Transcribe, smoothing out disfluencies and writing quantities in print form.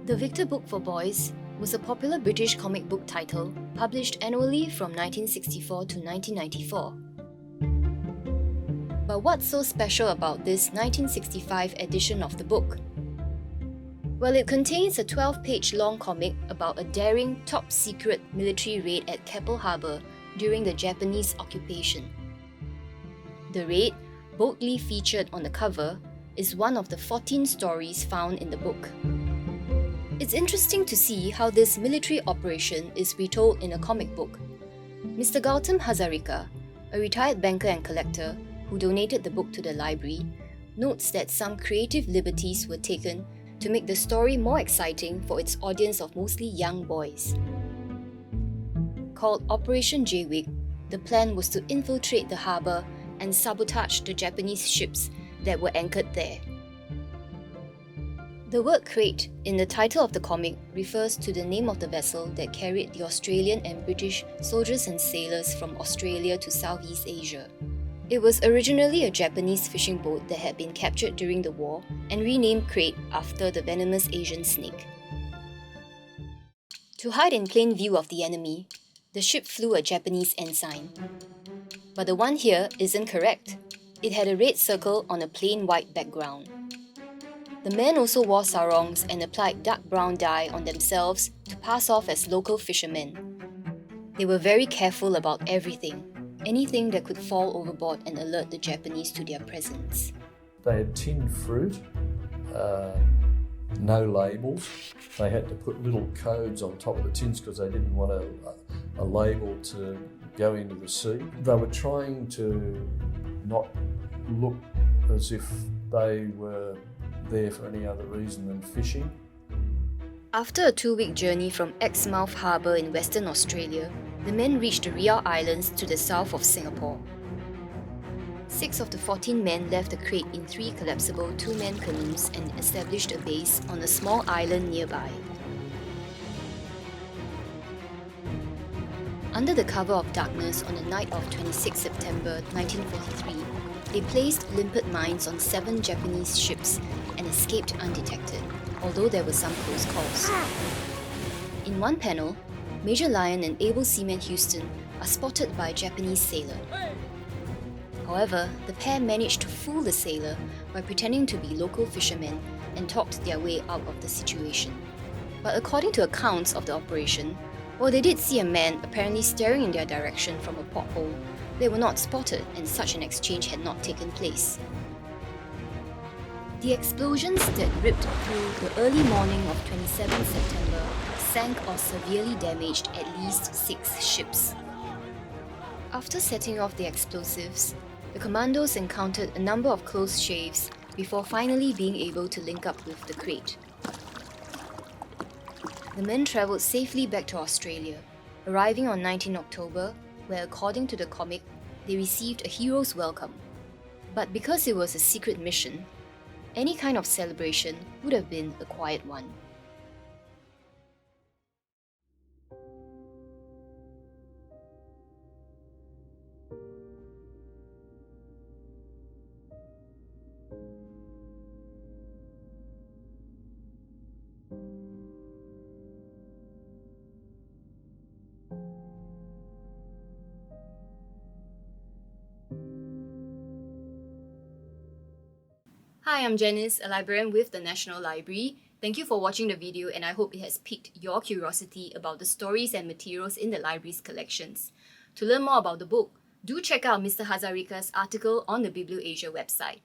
The Victor Book for Boys was a popular British comic book title published annually from 1964 to 1994. But what's so special about this 1965 edition of the book? Well, it contains a 12-page long comic about a daring, top-secret military raid at Keppel Harbour during the Japanese occupation. The raid, boldly featured on the cover, is one of the 14 stories found in the book. It's interesting to see how this military operation is retold in a comic book. Mr. Gautam Hazarika, a retired banker and collector who donated the book to the library, notes that some creative liberties were taken to make the story more exciting for its audience of mostly young boys. Called Operation Jaywick, the plan was to infiltrate the harbour and sabotage the Japanese ships that were anchored there. The word crate in the title of the comic refers to the name of the vessel that carried the Australian and British soldiers and sailors from Australia to Southeast Asia. It was originally a Japanese fishing boat that had been captured during the war and renamed Crate after the venomous Asian snake. To hide in plain view of the enemy, the ship flew a Japanese ensign. But the one here isn't correct. It had a red circle on a plain white background. The men also wore sarongs and applied dark brown dye on themselves to pass off as local fishermen. They were very careful about everything, anything that could fall overboard and alert the Japanese to their presence. They had tinned fruit, no labels. They had to put little codes on top of the tins because they didn't want a label to go into the sea. They were trying to not look as if they were there for any other reason than fishing. After a 2-week journey from Exmouth Harbour in Western Australia, the men reached the Riau Islands to the south of Singapore. 6 of the 14 men left the crate in 3 collapsible 2-man canoes and established a base on a small island nearby. Under the cover of darkness on the night of 26 September 1943, they placed limpet mines on 7 Japanese ships and escaped undetected, although there were some close calls. In one panel, Major Lyon and able seaman Houston are spotted by a Japanese sailor. However, the pair managed to fool the sailor by pretending to be local fishermen and talked their way out of the situation. But according to accounts of the operation, while they did see a man apparently staring in their direction from a porthole, they were not spotted and such an exchange had not taken place. The explosions that ripped through the early morning of 27 September sank or severely damaged at least 6 ships. After setting off the explosives, the commandos encountered a number of close shaves before finally being able to link up with the crate. The men travelled safely back to Australia, arriving on 19 October, where according to the comic, they received a hero's welcome. But because it was a secret mission, any kind of celebration would have been a quiet one. Hi, I'm Janice, a librarian with the National Library. Thank you for watching the video and I hope it has piqued your curiosity about the stories and materials in the library's collections. To learn more about the book, do check out Mr. Hazarika's article on the BiblioAsia website.